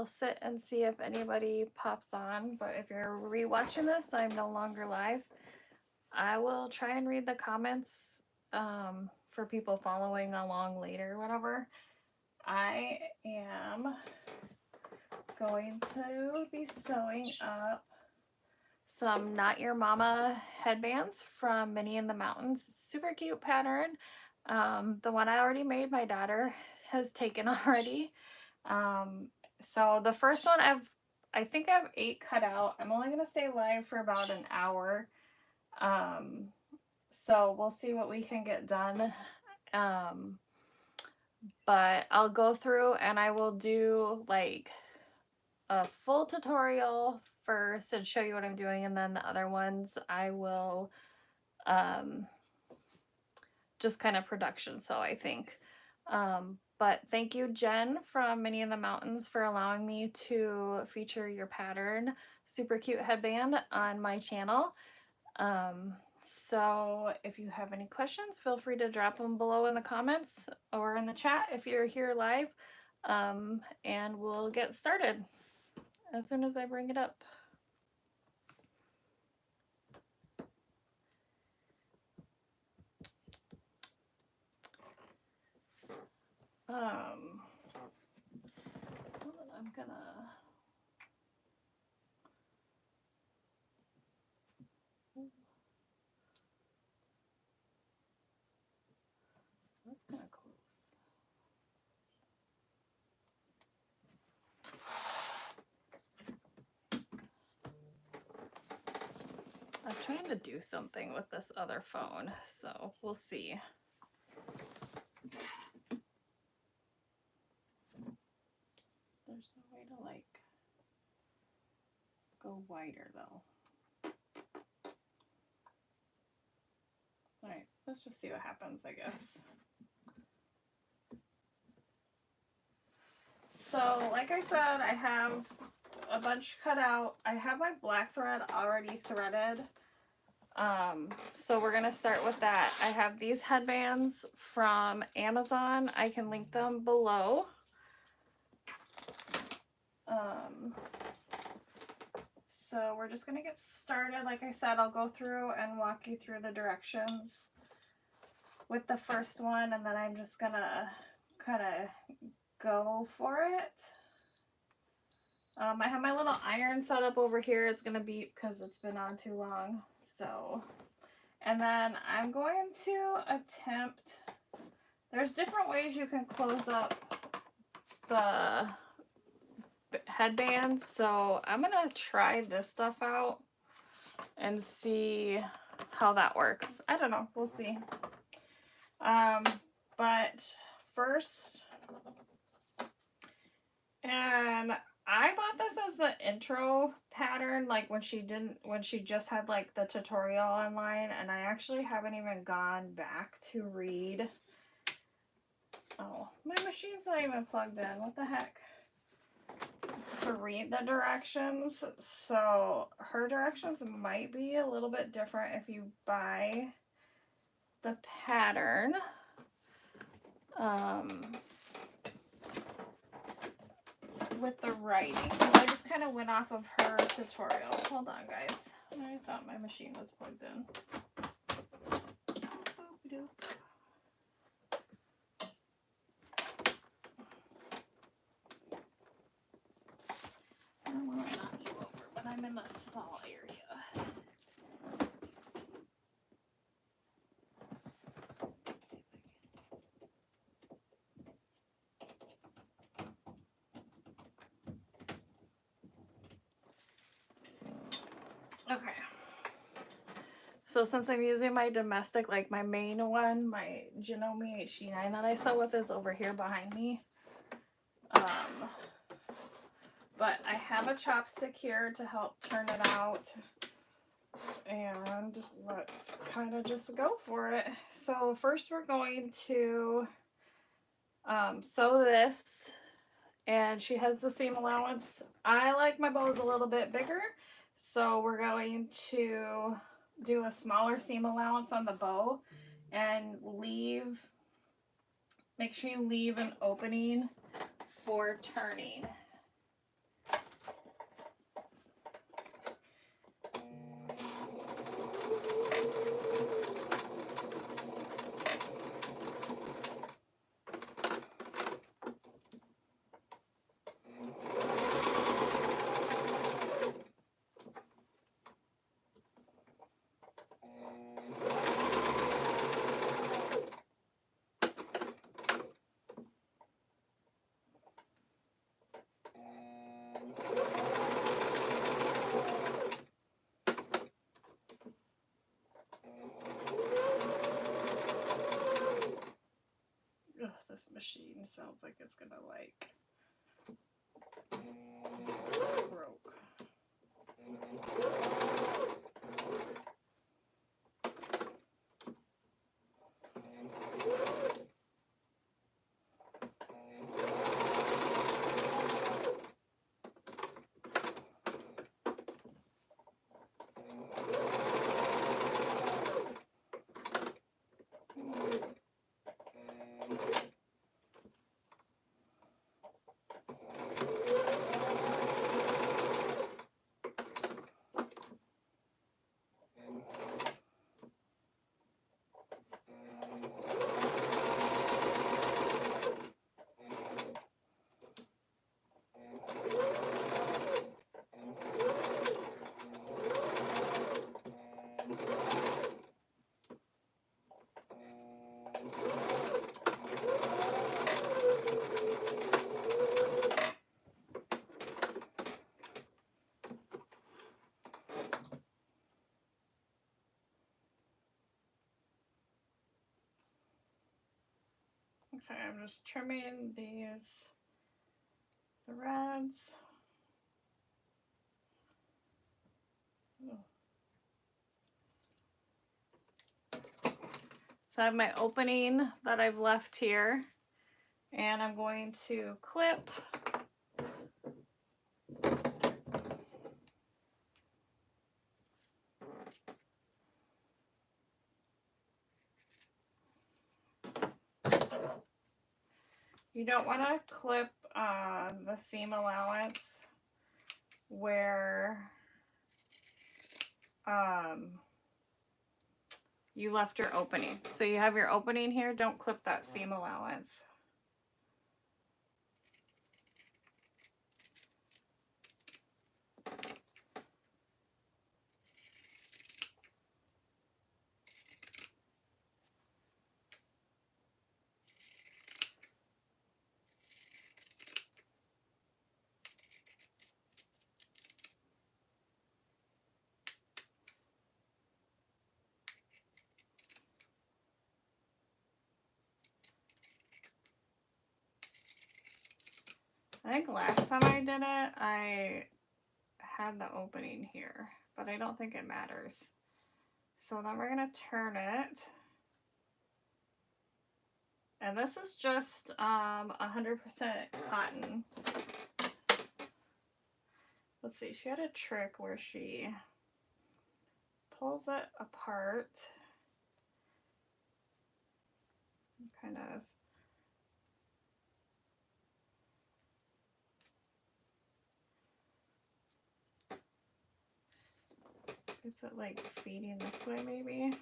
will sit and see if anybody pops on, but if you're rewatching this, I'm no longer live. I will try and read the comments for people following along later, whatever. I am going to be sewing up some Knot Your Mama headbands from Minnie in the Mountains. Super cute pattern. The one I already made, my daughter has taken already. So the first one I think I have 8 cut out. I'm only going to stay live for about an hour. So we'll see what we can get done. But I'll go through and I will do like a full tutorial first and show you what I'm doing, and then the other ones I will just kind of production sew, I think. But thank you, Jen from Minnie in the Mountains, for allowing me to feature your pattern super cute headband on my channel. So if you have any questions, feel free to drop them below in the comments or in the chat if you're here live, and we'll get started as soon as I bring it up. I'm gonna that's gonna close. I'm trying to do something with this other phone, so we'll see. There's no way to like go wider though. All right, let's just see what happens, I guess. So like I said, I have a bunch cut out. I have my black thread already threaded. So we're gonna start with that. I have these headbands from Amazon. I can link them below. So we're just gonna get started. Like I said, I'll go through and walk you through the directions with the first one, and then I'm just gonna kind of go for it. I have my little iron set up over here. It's gonna beep because it's been on too long. So, and then I'm going to attempt, there's different ways you can close up the headbands, so I'm gonna try this stuff out and see how that works. I don't know, we'll see. But first, and I bought this as the intro pattern, like when she just had like the tutorial online, and I actually haven't even gone back to read. Oh, my machine's not even plugged in. What the heck? To read the directions. So her directions might be a little bit different if you buy the pattern. With the writing, I just kind of went off of her tutorial. Hold on, guys. I thought my machine was plugged in. Boop-a-doop. I don't want to knock you over, but I'm in a small area. Okay. So since I'm using my domestic, like my main one, my Janome HD9 that I sew with is over here behind me. But I have a chopstick here to help turn it out. And let's kind of just go for it. So first we're going to sew this. And she has the seam allowance. I like my bows a little bit bigger. So we're going to do a smaller seam allowance on the bow and make sure you leave an opening for turning. Sounds like it's gonna like broke. Okay, I'm just trimming these threads. So I have my opening that I've left here, and I'm going to clip you don't want to clip the seam allowance where you left your opening. So you have your opening here, don't clip that seam allowance. I think last time I did it, I had the opening here, but I don't think it matters. So then we're gonna turn it. And this is just 100% cotton. Let's see, she had a trick where she pulls it apart. Kind of gets it like feeding this way maybe.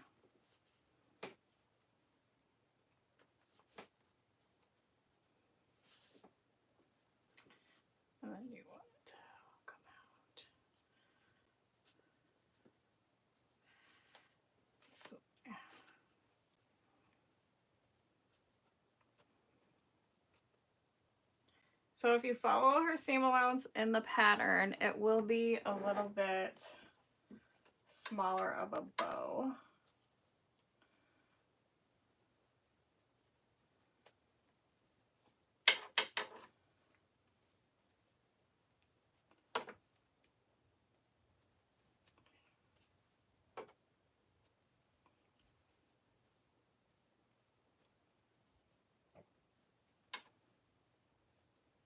And then you want it to come out. So, yeah. So if you follow her seam allowance in the pattern, it will be a little bit smaller of a bow.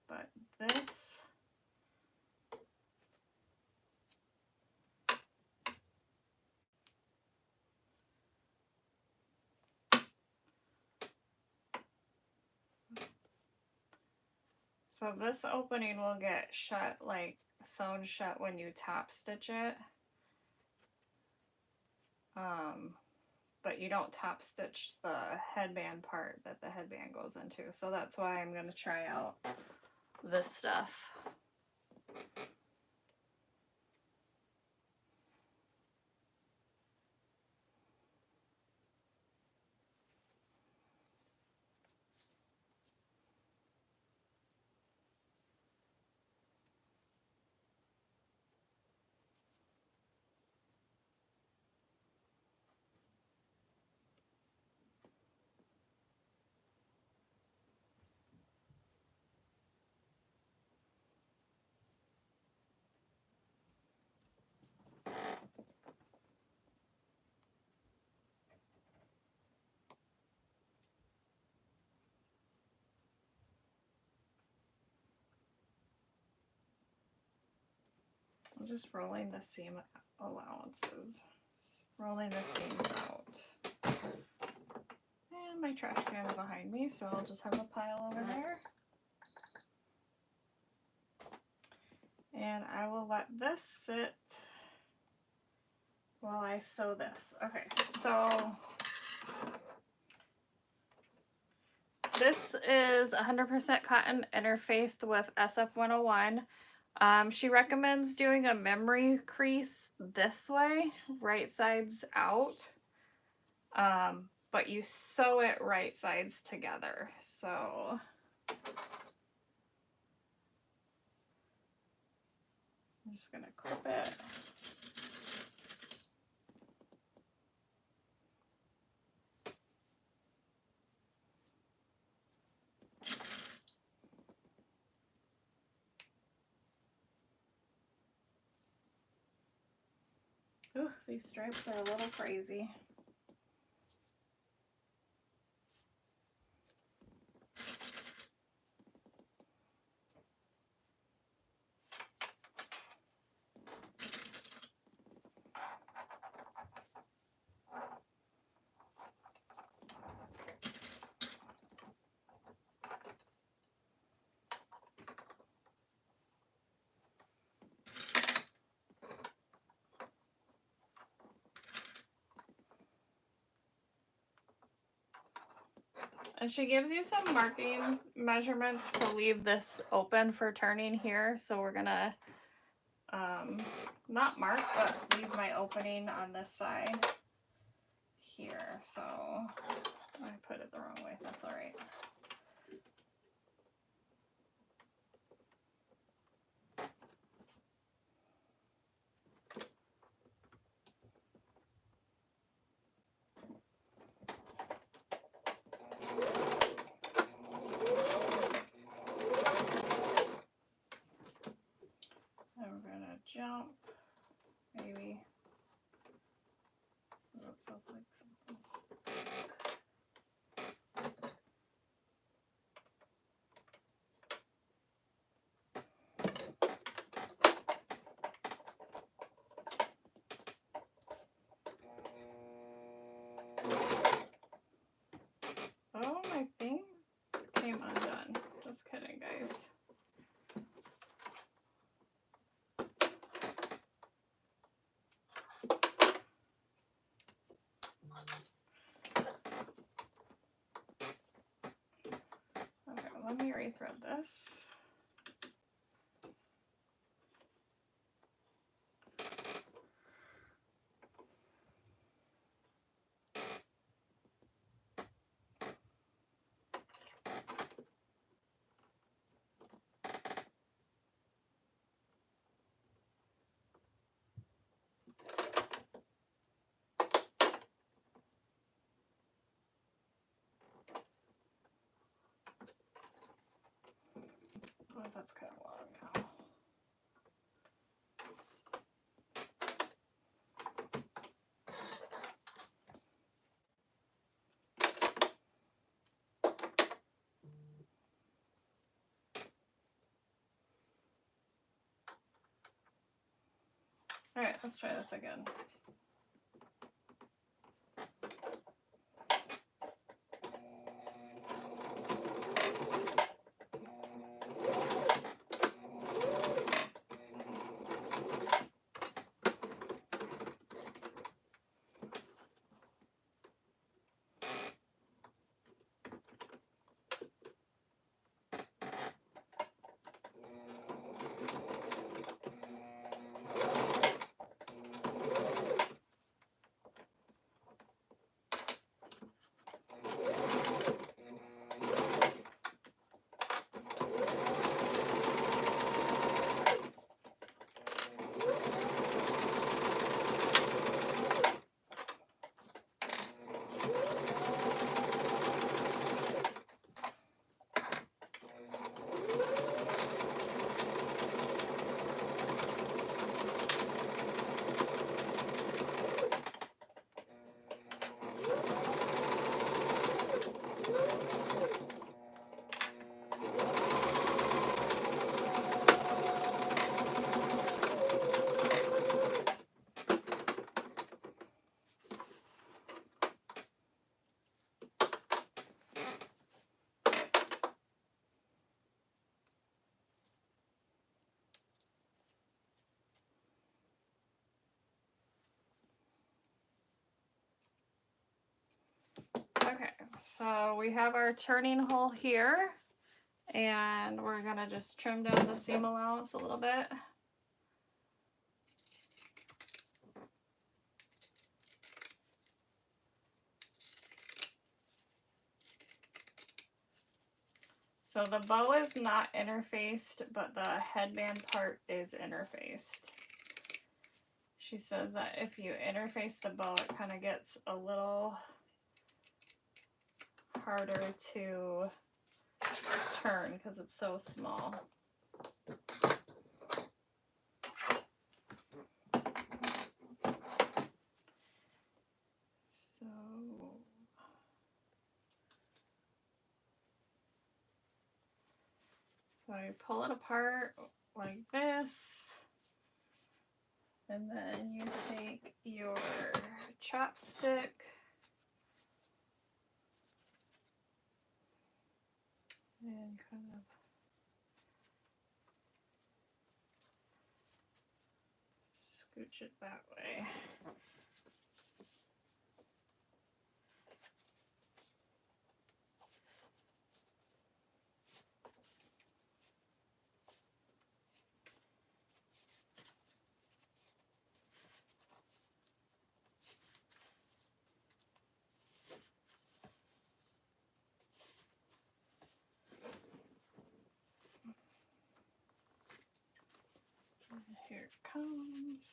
But this this opening will get shut, like sewn shut when you top stitch it. But you don't top stitch the headband part that the headband goes into. So that's why I'm going to try out this stuff. I'm just rolling the seam allowances. Rolling the seams out. And my trash can is behind me, so I'll just have a pile over there. And I will let this sit while I sew this. Okay, so this is 100% cotton interfaced with SF101. She recommends doing a memory crease this way, right sides out. But you sew it right sides together. So I'm just gonna clip it. Ooh, these stripes are a little crazy. And she gives you some marking measurements to leave this open for turning here. So we're gonna not mark, but leave my opening on this side here. So I put it the wrong way. That's all right. Jump, maybe. Oh, it feels like something's oh, my thing came undone. Just kidding, guys. Okay, let me rethread this. Oh, that's kind of long now. All right, let's try this again. So we have our turning hole here, and we're gonna just trim down the seam allowance a little bit. So the bow is not interfaced, but the headband part is interfaced. She says that if you interface the bow, it kind of gets a little harder to turn because it's so small. So you pull it apart like this, and then you take your chopstick and kind of scooch it that way. And here it comes.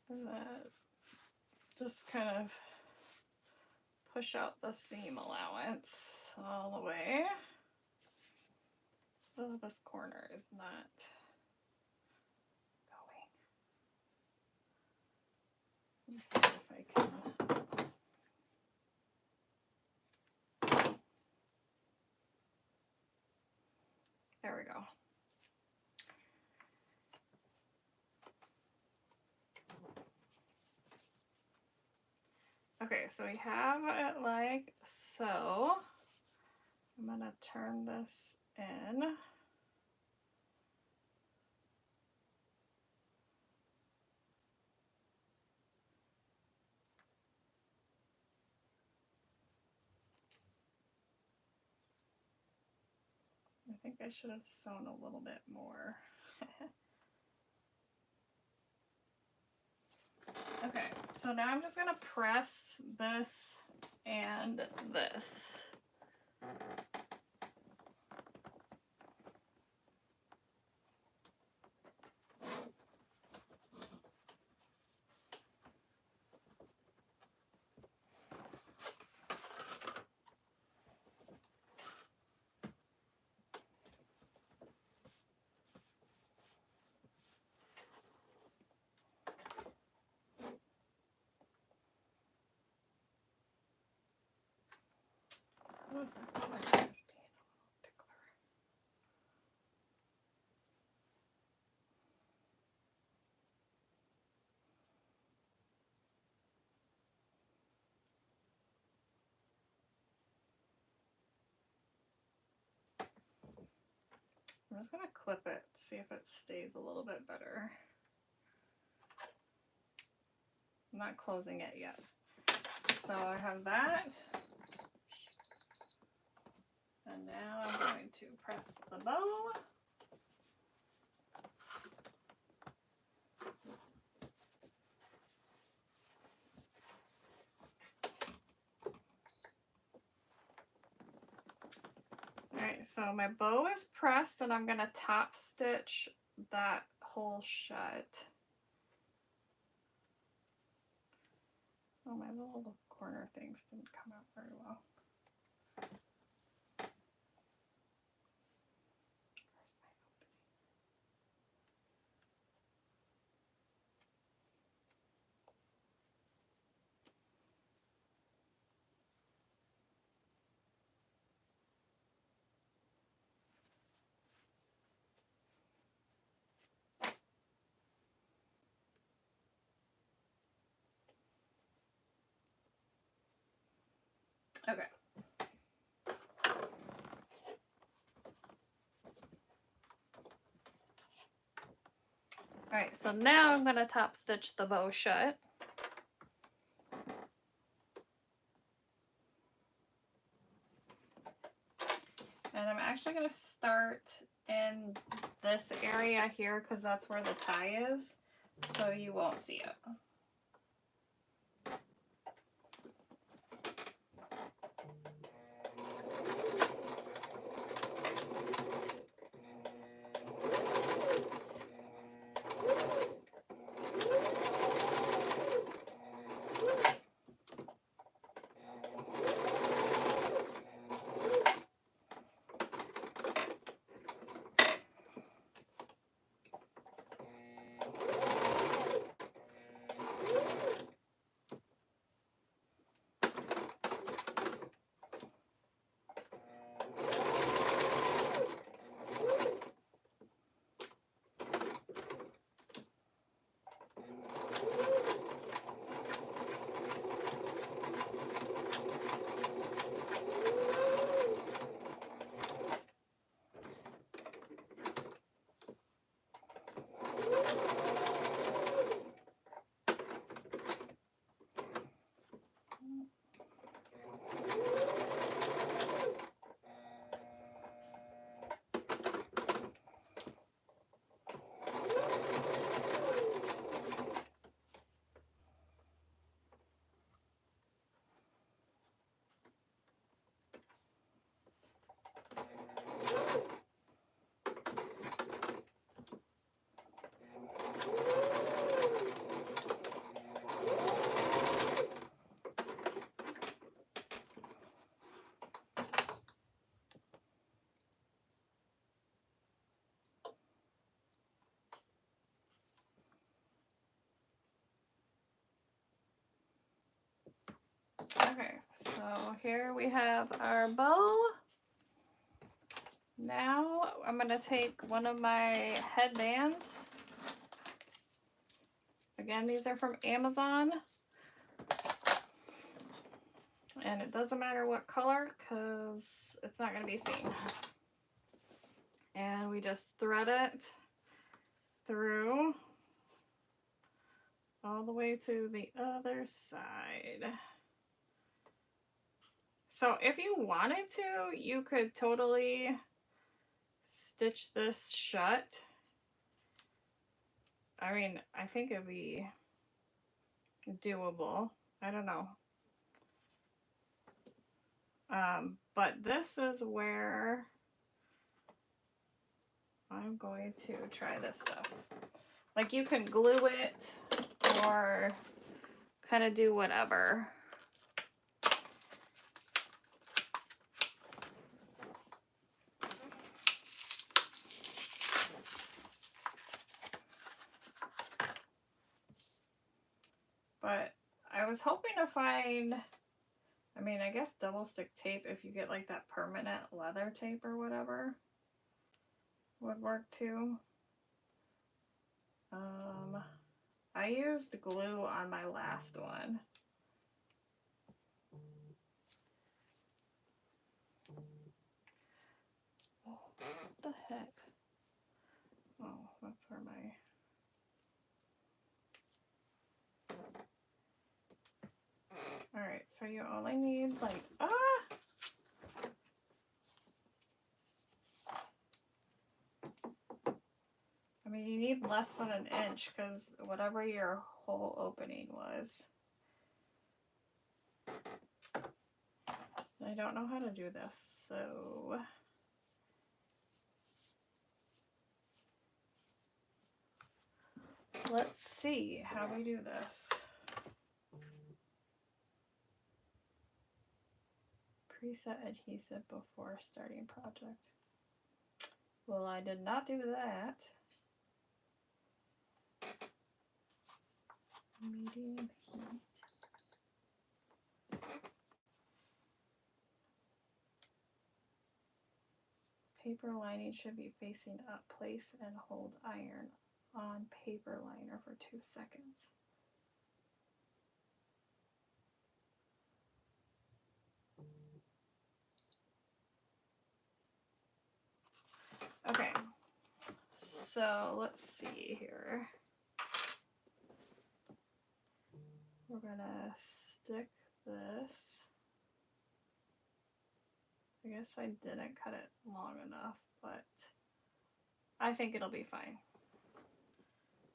And that just kind of push out the seam allowance all the way. Oh, this corner is not going. Let me see if I can. There we go. Okay, so we have it like so. I'm gonna turn this in. I think I should have sewn a little bit more. Okay, so now I'm just gonna press this and this. Oh, that color is being a little pickler. I'm just gonna clip it, see if it stays a little bit better. I'm not closing it yet. So I have that. And now I'm going to press the bow. Alright, so my bow is pressed and I'm going to top stitch that hole shut. Oh, my little corner things didn't come out very well. Okay. Alright, so now I'm going to top stitch the bow shut. And I'm actually going to start in this area here because that's where the tie is, so you won't see it. Okay, so here we have our bow. Now I'm going to take one of my headbands. Again, these are from Amazon. And it doesn't matter what color because it's not going to be seen. And we just thread it through all the way to the other side. So if you wanted to, you could totally stitch this shut. I mean, I think it'd be doable. I don't know. But this is where I'm going to try this stuff. Like you can glue it or kind of do whatever. But I was hoping to find, I mean, I guess double stick tape, if you get like that permanent leather tape or whatever, would work too. I used glue on my last one. Oh, what the heck? Oh, that's where my... Alright, so you only need like, I mean, you need less than an inch because whatever your hole opening was. I don't know how to do this, so... Let's see how we do this. Preset adhesive before starting project. Well, I did not do that. Medium heat. Paper lining should be facing up. Place and hold iron on paper liner for 2 seconds. Okay, so let's see here. We're gonna stick this. I guess I didn't cut it long enough, but I think it'll be fine.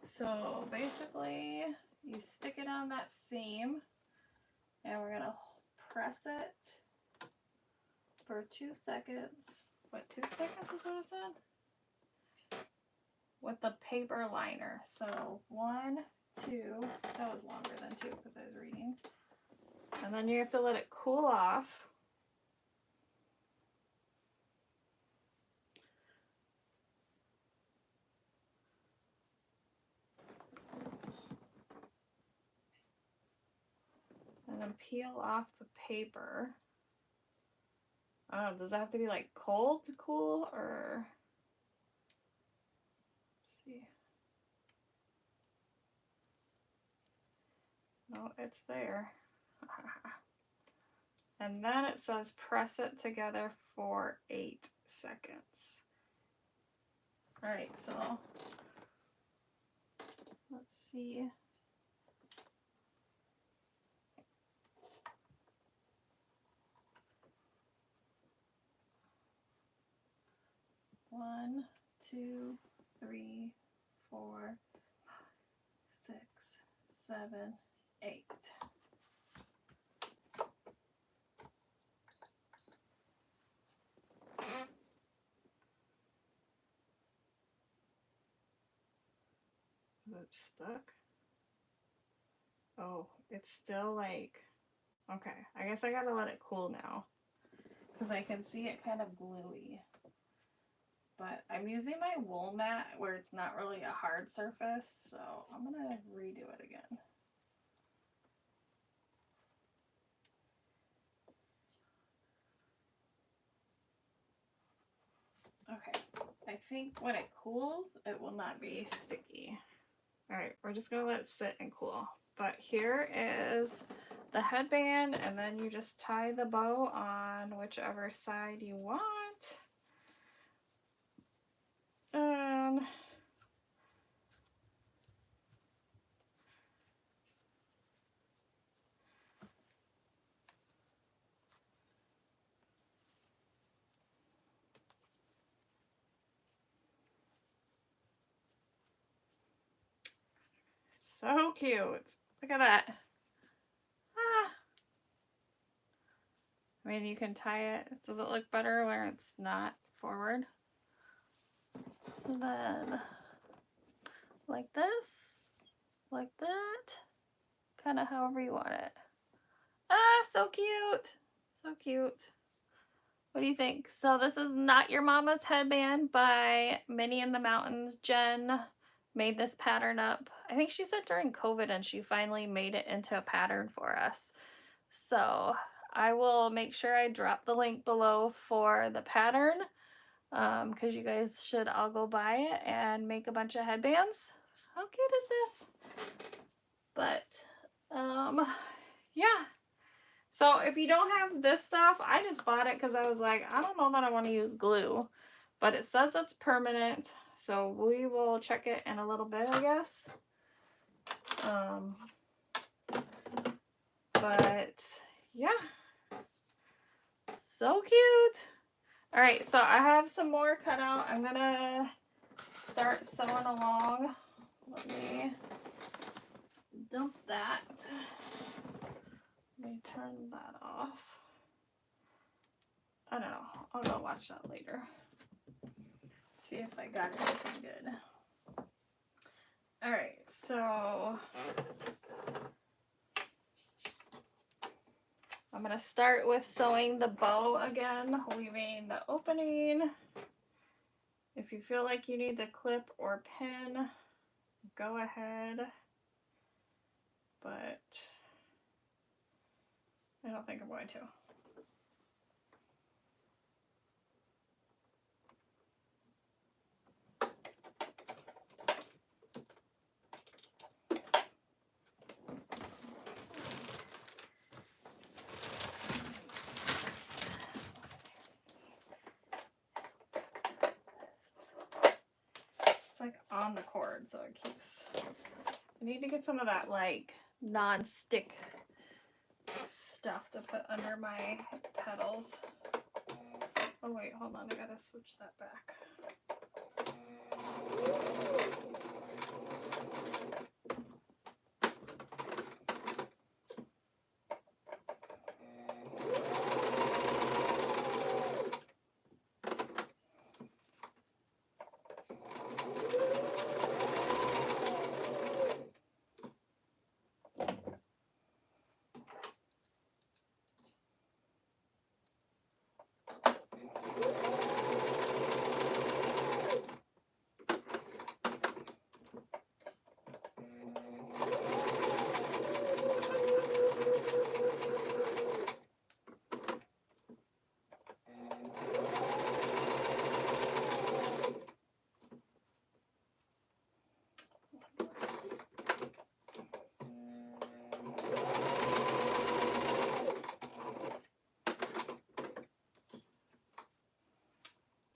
So basically, you stick it on that seam, and we're gonna press it for 2 seconds. What, 2 seconds is what it said? With the paper liner. So 1, 2, that was longer than 2 because I was reading. And then you have to let it cool off. And then peel off the paper. I don't know, does that have to be like cold to cool, or? Let's see. No, it's there. And then it says press it together for 8 seconds. All right, so let's see. One, 2, 3, 4, 6, 7, 8. Is it stuck? Oh, it's still like, okay, I guess I gotta let it cool now because I can see it kind of gluey. But I'm using my wool mat where it's not really a hard surface, so I'm gonna redo it again. Okay, I think when it cools, it will not be sticky. All right, we're just gonna let it sit and cool. But here is the headband, and then you just tie the bow on whichever side you want. And so cute. Look at that. Ah. I mean, you can tie it. Does it look better where it's not forward? So then, like this, like that, kind of however you want it. Ah, so cute. So cute. What do you think? So this is Knot Your Mama's Headband by Minnie in the Mountains. Jen made this pattern up. I think she said during COVID, and she finally made it into a pattern for us. So I will make sure I drop the link below for the pattern, because you guys should all go buy it and make a bunch of headbands. How cute is this? But yeah. So if you don't have this stuff, I just bought it because I was like, I don't know that I want to use glue, but it says it's permanent, so we will check it in a little bit, I guess. But yeah, so cute. All right, so I have some more cut out. I'm gonna start sewing along. Let me dump that. Let me turn that off. I don't know. I'll go watch that later. See if I got anything good. All right, so I'm gonna start with sewing the bow again, leaving the opening. If you feel like you need to clip or pin, go ahead, but I don't think I'm going to. on the cord, so it keeps. I need to get some of that like non-stick stuff to put under my pedals. Oh wait, hold on, I gotta switch that back.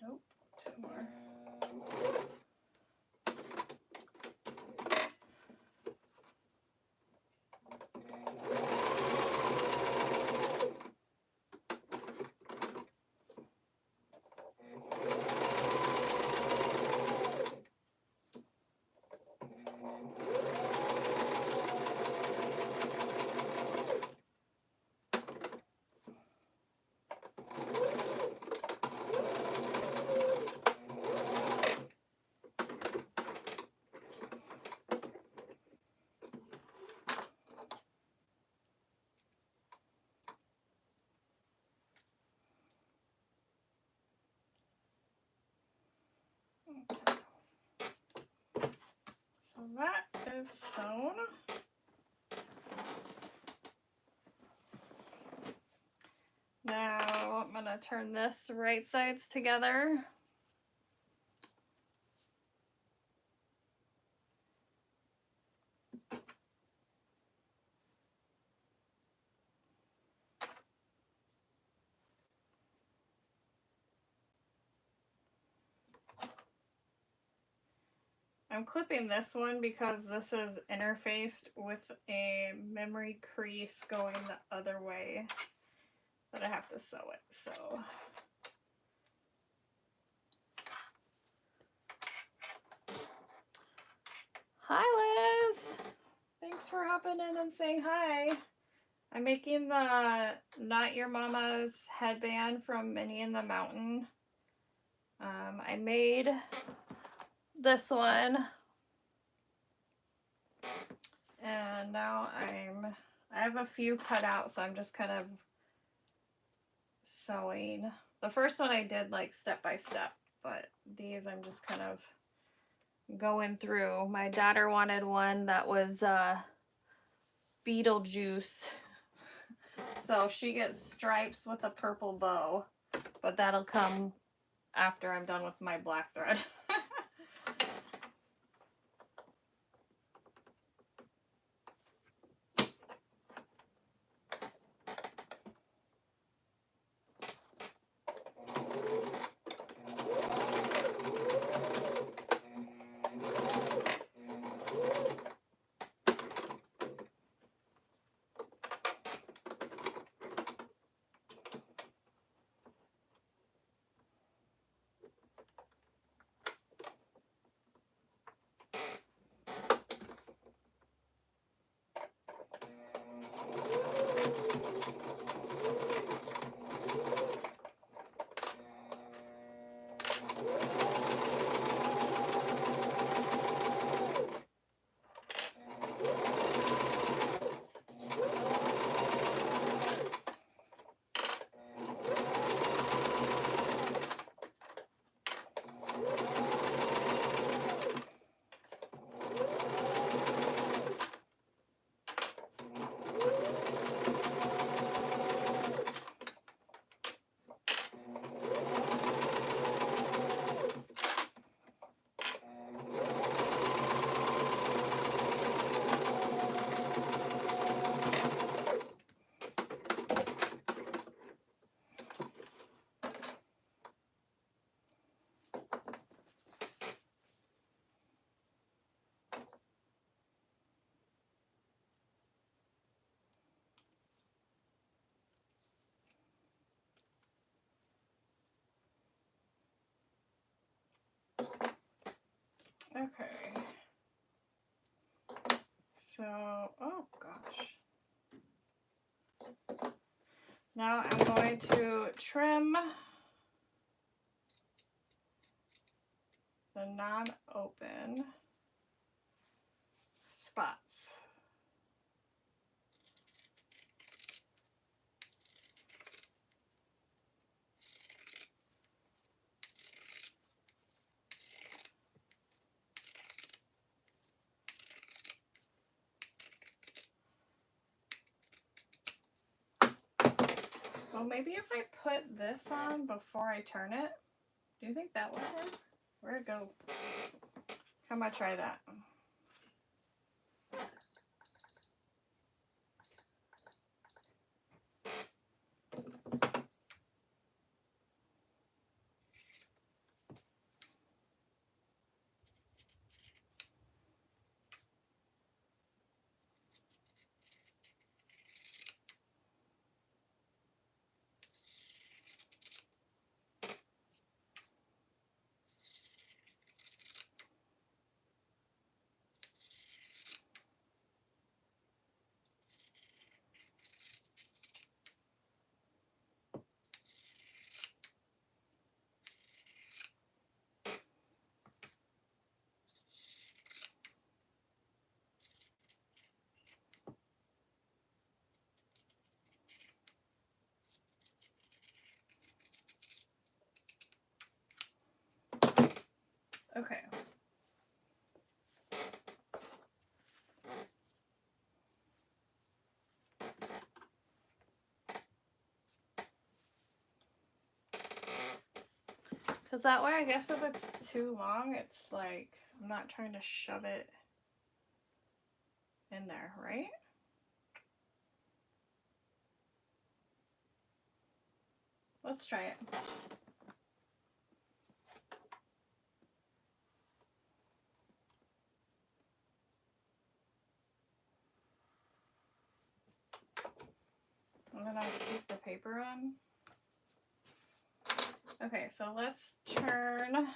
Nope, two more. Okay. So that is sewn. Now I'm gonna turn this right sides together. I'm clipping this one because this is interfaced with a memory crease going the other way, but I have to sew it, so. Hi Liz! Thanks for hopping in and saying hi. I'm making the Knot Your Mama's headband from Minnie in the Mountain. I made this one, and now I have a few cut out, so I'm just kind of sewing. The first one I did like step by step, but these I'm just kind of going through. My daughter wanted one that was Beetlejuice, so she gets stripes with a purple bow, but that'll come after I'm done with my black thread. Okay. So, oh gosh. Now I'm going to trim the non-open spots. Well, maybe if I put this on before I turn it, do you think that would work? Where'd it go? How am I try that? Okay. Because that way, I guess if it's too long, it's like, I'm not trying to shove it in there, right? Let's try it. And then I'll keep the paper on. Okay, so let's turn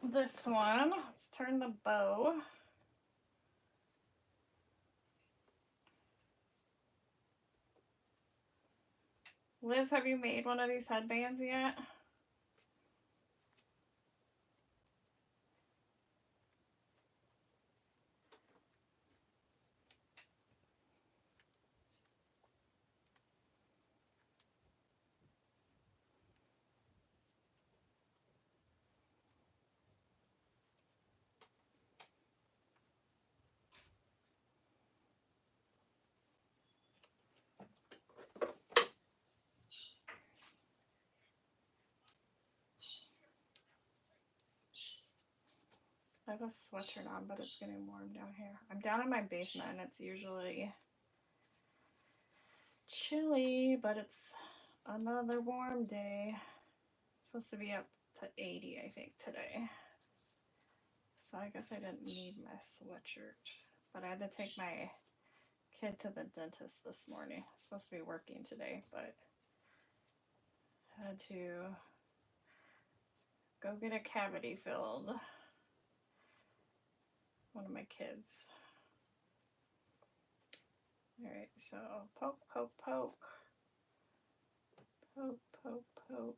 this one. Let's turn the bow. Liz, have you made one of these headbands yet? I have a sweatshirt on, but it's getting warm down here. I'm down in my basement and it's usually chilly, but it's another warm day. It's supposed to be up to 80, I think, today. So I guess I didn't need my sweatshirt, but I had to take my kid to the dentist this morning. I'm supposed to be working today, but I had to go get a cavity filled. One of my kids. All right, so poke, poke, poke. Poke, poke, poke.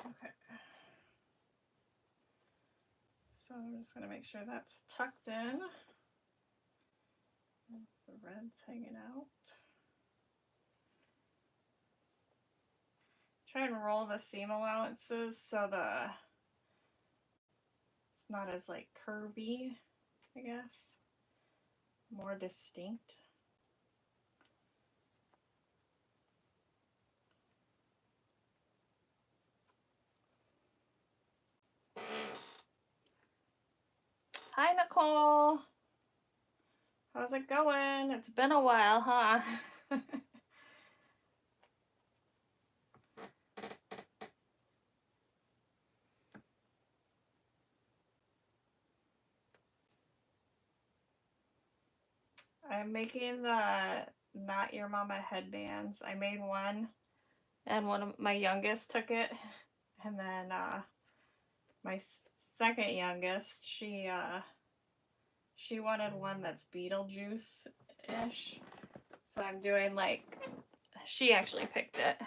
Okay. So I'm just going to make sure that's tucked in. The red's hanging out. Try and roll the seam allowances so it's not as like curvy, I guess. More distinct. Hi, Nicole. How's it going? It's been a while, huh? I'm making the Knot Your Mama headbands. I made one, and one of my youngest took it, and then my second youngest, she wanted one that's Beetlejuice-ish. So I'm doing like, she actually picked it.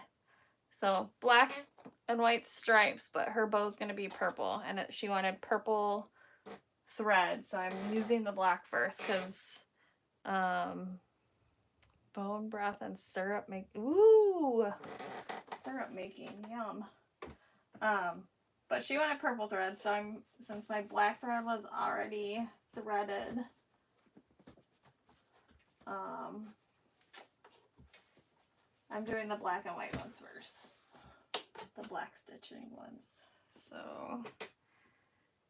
So black and white stripes, but her bow's gonna be purple, and she wanted purple thread. So I'm using the black first because bone broth and syrup make syrup making, yum. But she wanted purple thread, so since my black thread was already threaded, I'm doing the black and white ones first. The black stitching ones. So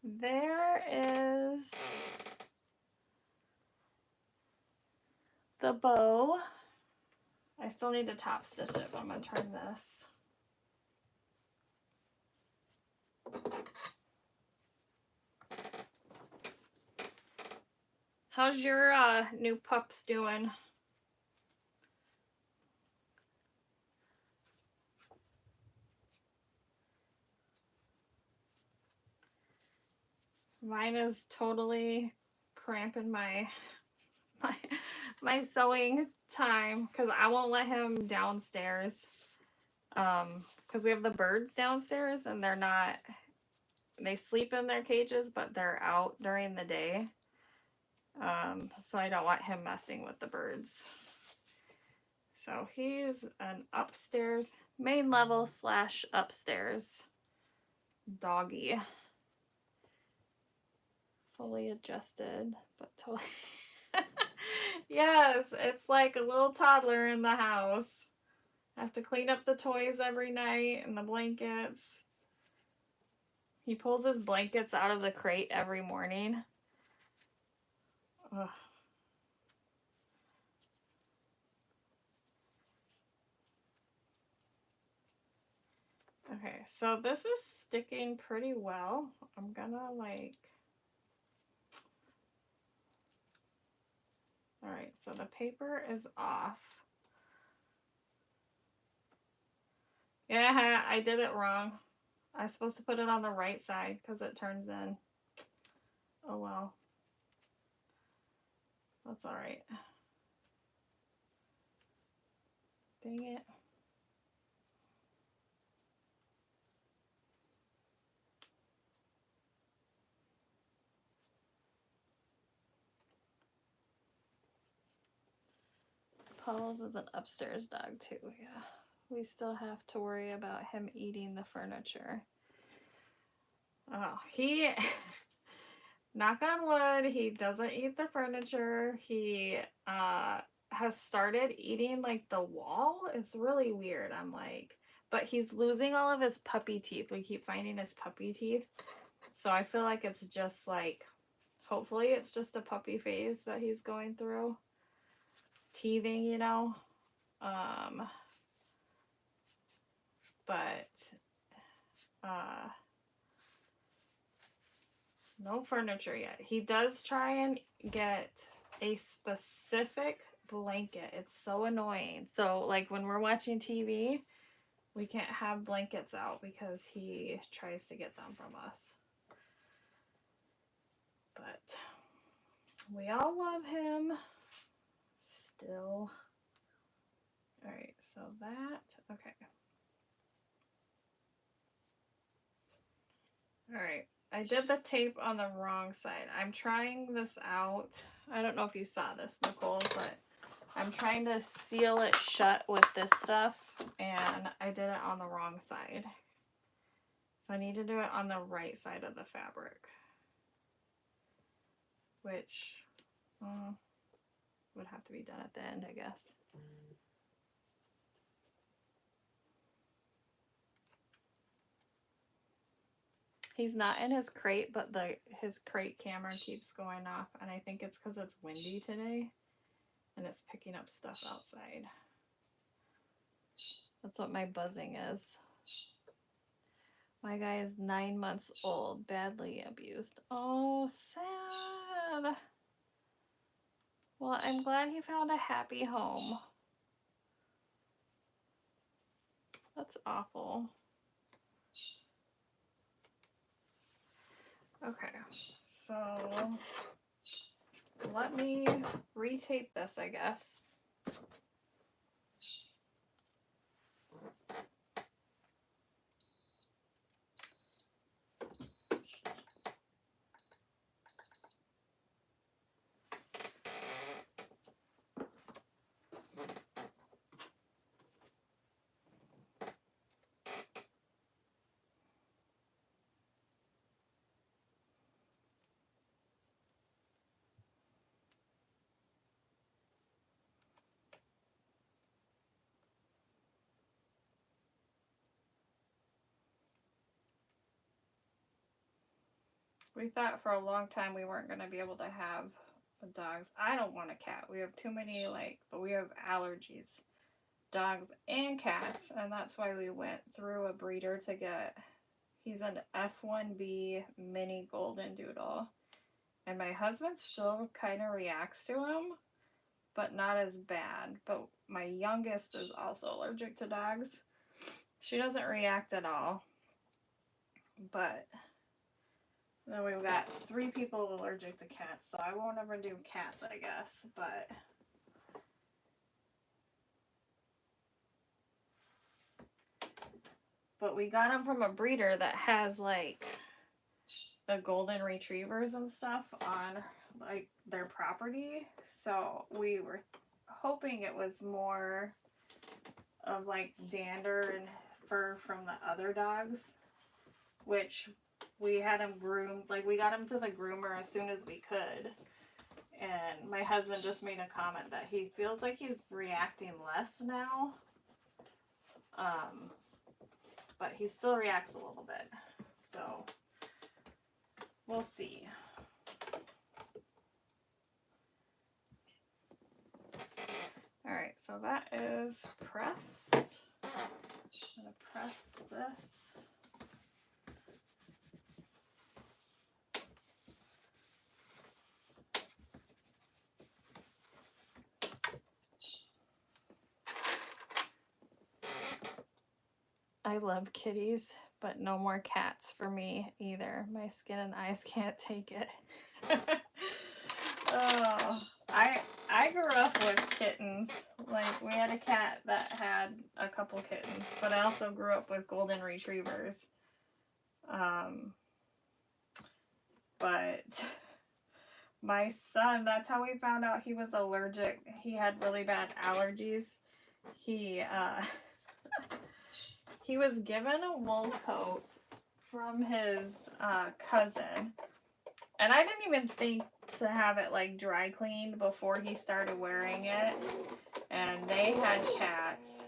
there is the bow. I still need to top stitch it, but I'm going to turn this. How's your new pups doing? Mine is totally cramping my sewing time because I won't let him downstairs. Because we have the birds downstairs and they sleep in their cages, but they're out during the day. So I don't want him messing with the birds. So he's an upstairs, main level / upstairs doggy. Fully adjusted, but totally. Yes, it's like a little toddler in the house. I have to clean up the toys every night and the blankets. He pulls his blankets out of the crate every morning. Ugh. Okay, so this is sticking pretty well. I'm gonna like... Alright, so the paper is off. Yeah, I did it wrong. I was supposed to put it on the right side because it turns in. Oh well. That's alright. Dang it. Paul's is an upstairs dog too, yeah. We still have to worry about him eating the furniture. Oh, he, knock on wood, he doesn't eat the furniture. He has started eating like the wall. It's really weird. I'm like, but he's losing all of his puppy teeth. We keep finding his puppy teeth. So I feel like it's just like, hopefully it's just a puppy phase that he's going through. Teething, you know. But no furniture yet. He does try and get a specific blanket. It's so annoying. So like when we're watching TV, we can't have blankets out because he tries to get them from us. But we all love him still. All right, so that, okay. All right, I did the tape on the wrong side. I'm trying this out. I don't know if you saw this, Nicole, but I'm trying to seal it shut with this stuff, and I did it on the wrong side. So I need to do it on the right side of the fabric, which would have to be done at the end, I guess. He's not in his crate, but his crate camera keeps going off, and I think it's because it's windy today, and it's picking up stuff outside. That's what my buzzing is. My guy is 9 months old, badly abused. Oh, sad. Well, I'm glad he found a happy home. That's awful. Okay, so let me retape this, I guess. We thought for a long time we weren't going to be able to have dogs. I don't want a cat. We have too many, but we have allergies. Dogs and cats. And that's why we went through a breeder to get, he's an F1B mini golden doodle. And my husband still kind of reacts to him, but not as bad. But my youngest is also allergic to dogs. She doesn't react at all. But then we've got 3 people allergic to cats, so I won't ever do cats, I guess, but we got them from a breeder that has, like, the golden retrievers and stuff on, like, their property, so we were hoping it was more of, like, dander and fur from the other dogs, which we had him groomed, like, we got him to the groomer as soon as we could, and my husband just made a comment that he feels like he's reacting less now, but he still reacts a little bit, so we'll see. Alright, so that is pressed. I'm going to press this. I love kitties, but no more cats for me either. My skin and eyes can't take it. Oh, I grew up with kittens. Like, we had a cat that had a couple kittens, but I also grew up with golden retrievers. But my son, that's how we found out he was allergic. He had really bad allergies. He was given a wool coat from his cousin, and I didn't even think to have it, like, dry cleaned before he started wearing it, and they had cats,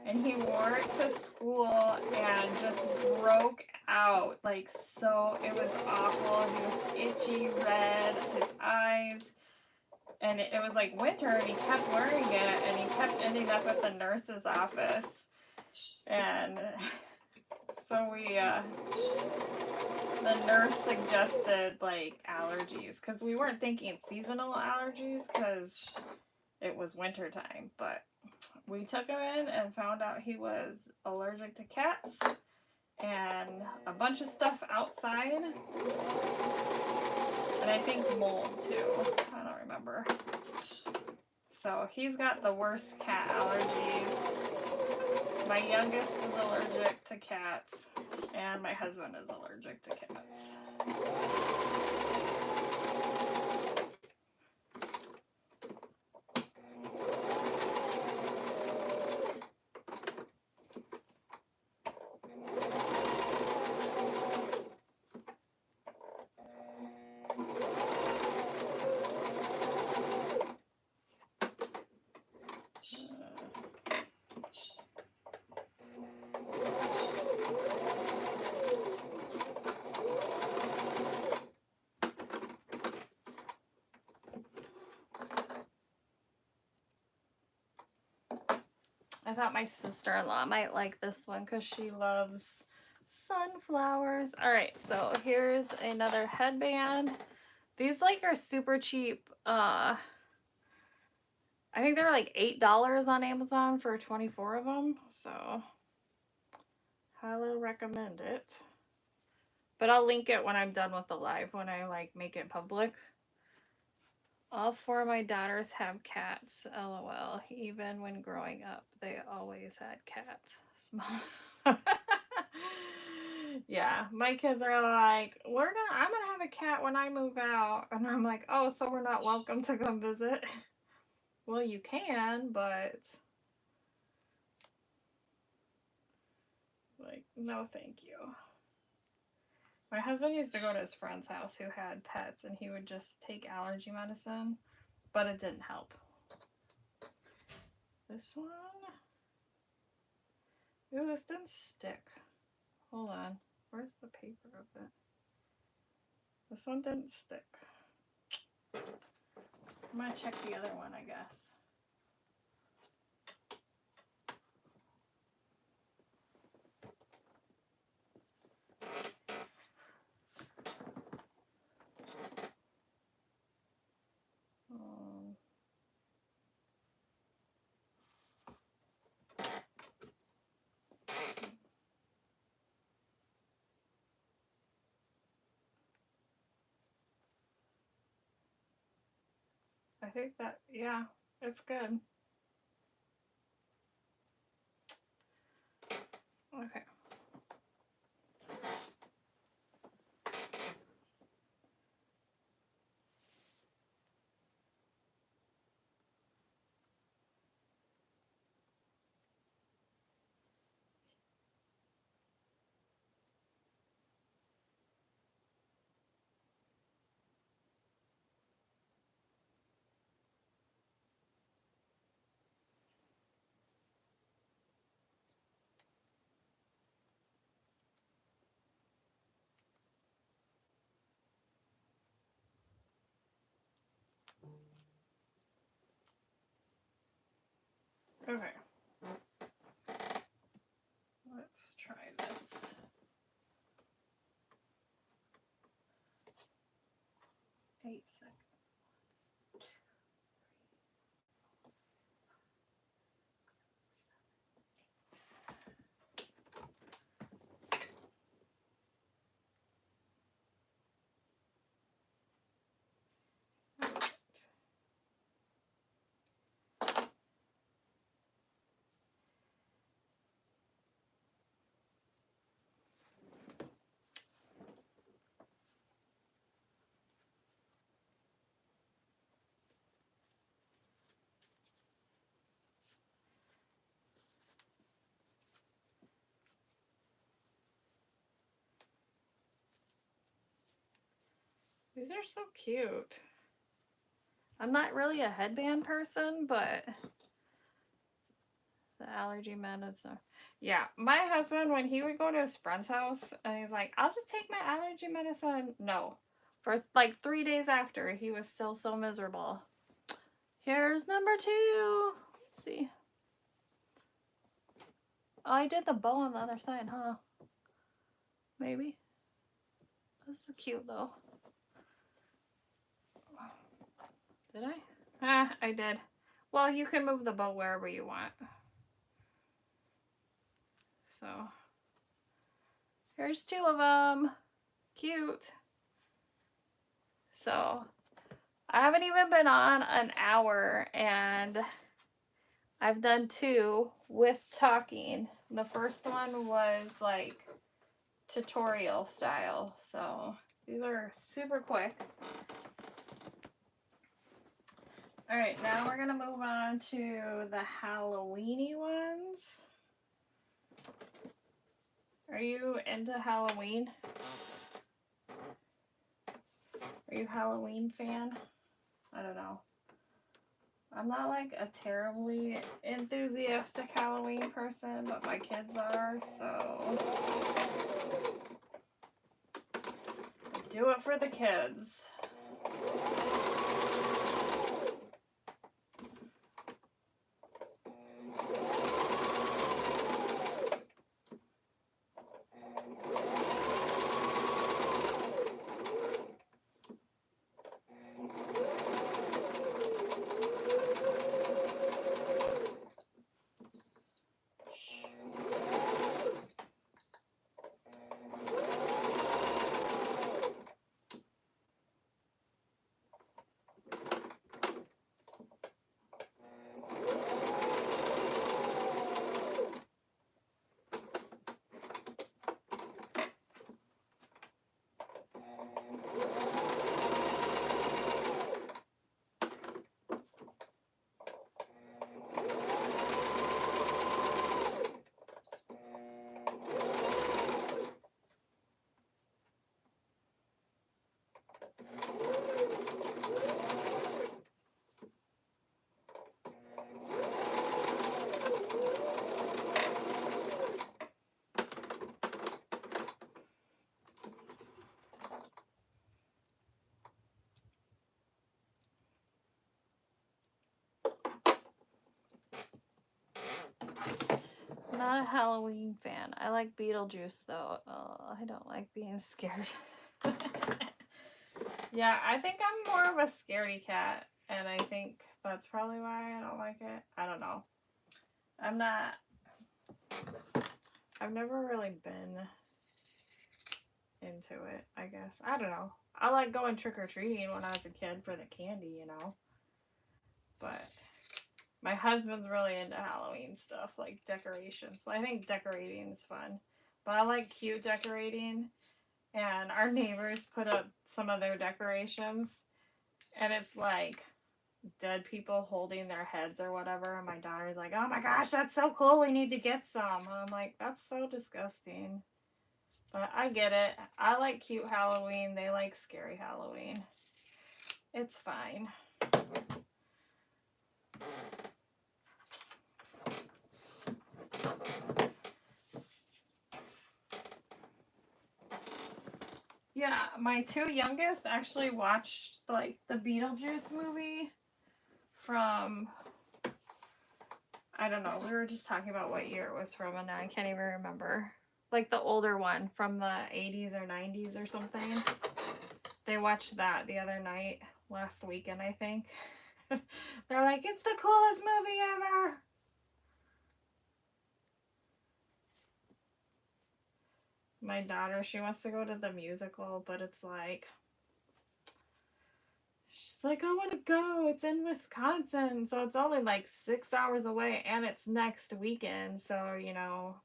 and he wore it to school and just broke out, like, so it was awful. He was itchy, red, his eyes, and it was like winter, and he kept wearing it, and he kept ending up at the nurse's office. And so the nurse suggested, like, allergies, because we weren't thinking seasonal allergies because it was winter time, but we took him in and found out he was allergic to cats and a bunch of stuff outside, and I think mold too. I don't remember. So he's got the worst cat allergies. My youngest is allergic to cats, and my husband is allergic to cats. I thought my sister-in-law might like this one because she loves sunflowers. Alright, so here's another headband. These, like, are super cheap I think they're like $8 on Amazon for 24 of them. So, highly recommend it. But I'll link it when I'm done with the live, when I like make it public. All 4 of my daughters have cats, lol. Even when growing up, they always had cats. Small. Yeah, my kids are like, I'm gonna have a cat when I move out. And I'm like, oh, so we're not welcome to come visit? Well, you can, but like, no thank you. My husband used to go to his friend's house who had pets, and he would just take allergy medicine, but it didn't help. This one? Ooh, this didn't stick. Hold on. Where's the paper of it? This one didn't stick. I'm gonna check the other one, I guess. I think that, yeah, it's good. Okay. Okay. Let's try this. Eight seconds. These are so cute. I'm not really a headband person, but the allergy medicine. Yeah, my husband, when he would go to his friend's house, and he's like, I'll just take my allergy medicine. No. For like 3 days after, he was still so miserable. Here's number 2. Let's see. Oh, I did the bow on the other side, huh? Maybe. This is cute, though. Did I? Ah, I did. Well, you can move the bow wherever you want. So, here's 2 of them. Cute. So, I haven't even been on an hour, and I've done 2 with talking. The first one was like tutorial style, so these are super quick. All right, now we're gonna move on to the Halloweeny ones. Are you into Halloween? Are you a Halloween fan? I don't know. I'm not like a terribly enthusiastic Halloween person, but my kids are, so do it for the kids. Not a Halloween fan. I like Beetlejuice though. I don't like being scared. Yeah, I think I'm more of a scaredy cat, and I think that's probably why I don't like it. I don't know. I've never really been into it, I guess. I don't know. I like going trick-or-treating when I was a kid for the candy, you know. But my husband's really into Halloween stuff, like decorations. So I think decorating is fun. But I like cute decorating. And our neighbors put up some of their decorations. And it's like dead people holding their heads or whatever. And my daughter's like, oh my gosh, that's so cool. We need to get some. And I'm like, that's so disgusting. But I get it. I like cute Halloween. They like scary Halloween. It's fine. Yeah, my two youngest actually watched like the Beetlejuice movie from, I don't know, we were just talking about what year it was from and now I can't even remember. Like the older one from the 80s or 90s or something. They watched that the other night, last weekend I think. They're like, it's the coolest movie ever. My daughter, she wants to go to the musical, but it's like, she's like, I want to go. It's in Wisconsin. So it's only like 6 hours away and it's next weekend. So, you know,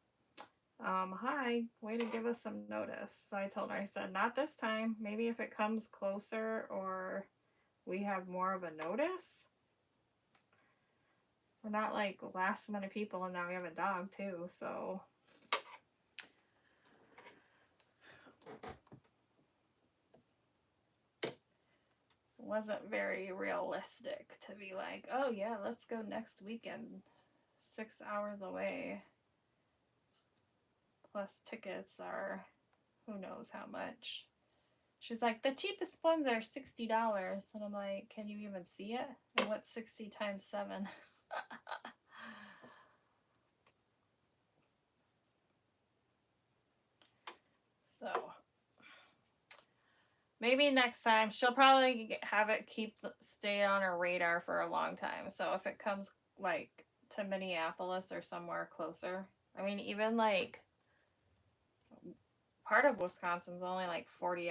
hi, way to give us some notice. So I told her, I said, not this time. Maybe if it comes closer or we have more of a notice. We're not like last minute people and now we have a dog too. So wasn't very realistic to be like, oh yeah, let's go next weekend, 6 hours away. Plus tickets are who knows how much. She's like, the cheapest ones are $60. And I'm like, can you even see it? And what's 60 times 7? So maybe next time she'll probably have it stay on her radar for a long time. So if it comes like to Minneapolis or somewhere closer, I mean, even like part of Wisconsin's only like 40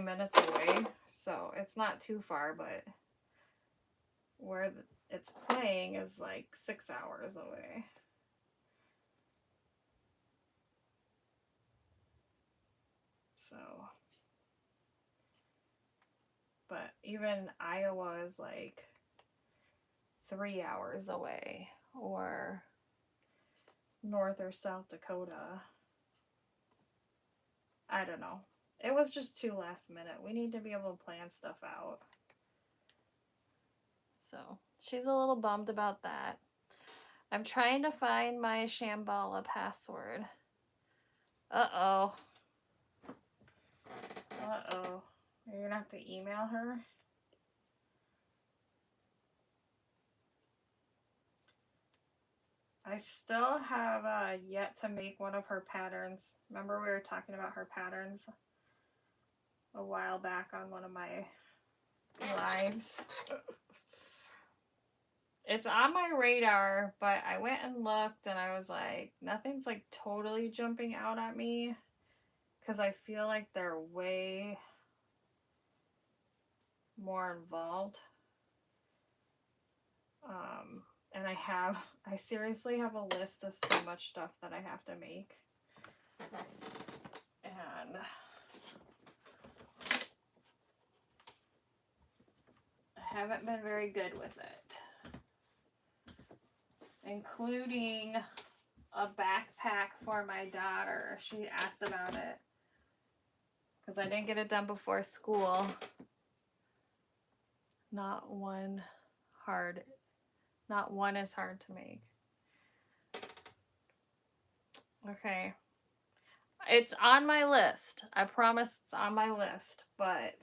minutes away, so it's not too far, but where it's playing is like 6 hours away. So, but even Iowa is like 3 hours away, or North or South Dakota. I don't know. It was just too last minute. We need to be able to plan stuff out. So she's a little bummed about that. I'm trying to find my Shambhala password. Uh-oh. Uh-oh. You're gonna have to email her? I still have yet to make one of her patterns. Remember we were talking about her patterns a while back on one of my lives? It's on my radar, but I went and looked and I was like, nothing's like totally jumping out at me because I feel like they're way more involved. And I seriously have a list of so much stuff that I have to make. And I haven't been very good with it. Including a backpack for my daughter. She asked about it. Because I didn't get it done before school. Not one is hard to make. Okay. It's on my list. I promise it's on my list. But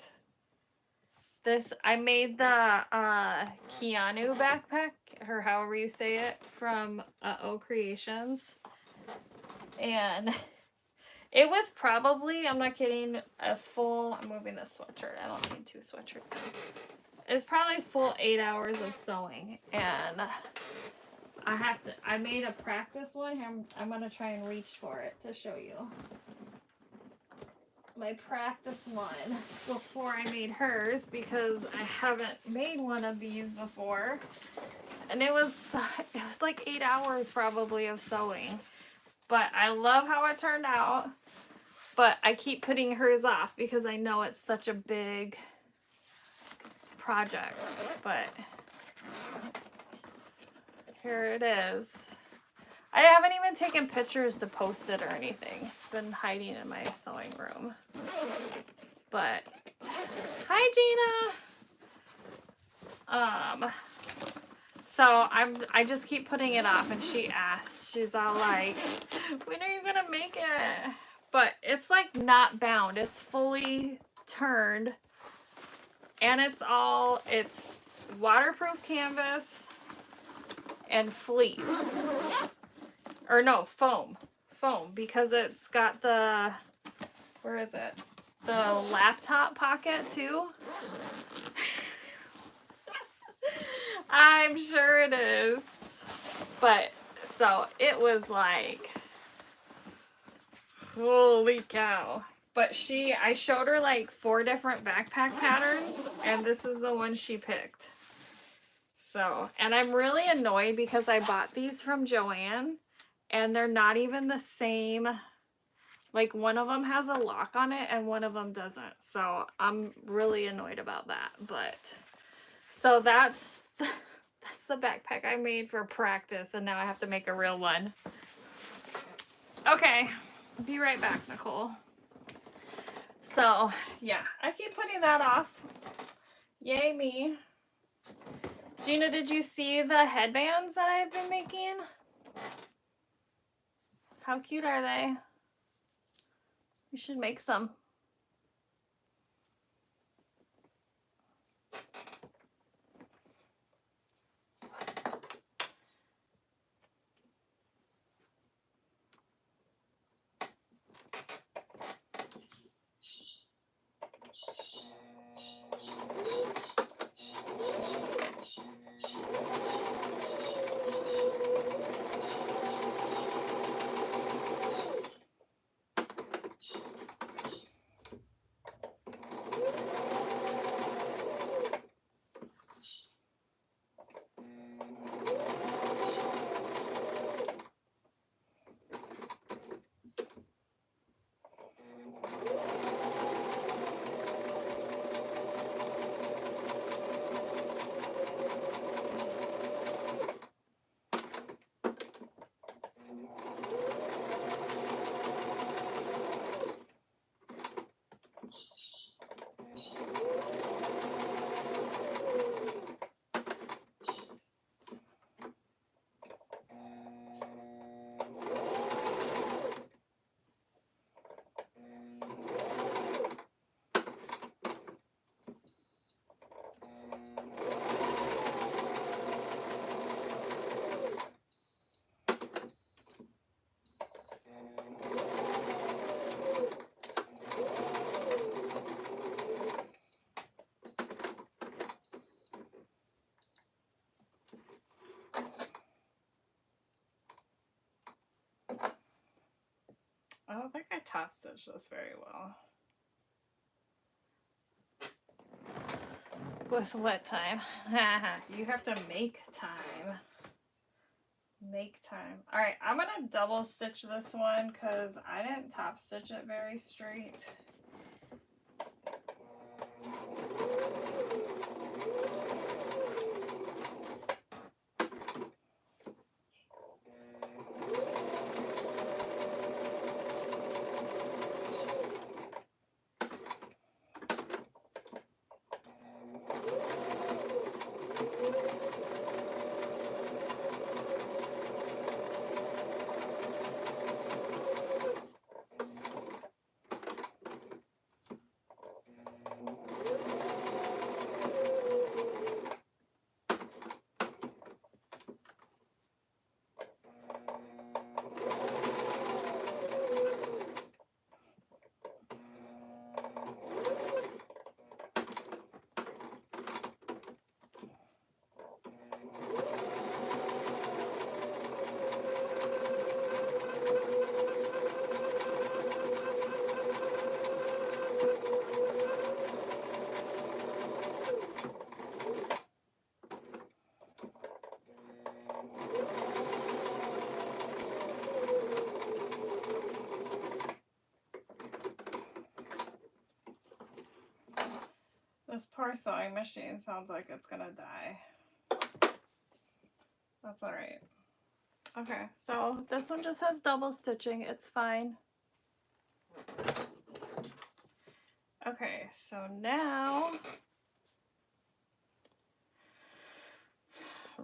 I made the Keanu backpack, or however you say it, from O Creations. And it was probably, I'm not kidding, a full, I'm moving this sweatshirt. I don't need 2 sweatshirts now. It's probably full 8 hours of sewing. And I made a practice one. I'm going to try and reach for it to show you. My practice one before I made hers, because I haven't made one of these before. And it was like 8 hours probably of sewing. But I love how it turned out. But I keep putting hers off because I know it's such a big project. But here it is. I haven't even taken pictures to post it or anything. It's been hiding in my sewing room. But hi, Gina. So I just keep putting it off, and she asked. She's all like, "When are you gonna make it?" But it's like not bound. It's fully turned, and it's waterproof canvas and fleece. Or no, foam, because it's got the, where is it? The laptop pocket too. I'm sure it is. But so it was like, holy cow. But I showed her like 4 different backpack patterns, and this is the one she picked. So, and I'm really annoyed because I bought these from Joann, and they're not even the same. Like, one of them has a lock on it and one of them doesn't. So I'm really annoyed about that. But so that's the backpack I made for practice, and now I have to make a real one. Okay, be right back, Nicole. So yeah, I keep putting that off. Yay me. Gina, did you see the headbands that I've been making? How cute are they? You should make some. I don't think I top stitched this very well. With what time? You have to make time. Make time. Alright, I'm going to double stitch this one because I didn't top stitch it very straight. poor sewing machine sounds like it's gonna die. That's all right. Okay, so this one just has double stitching. It's fine. Okay, so now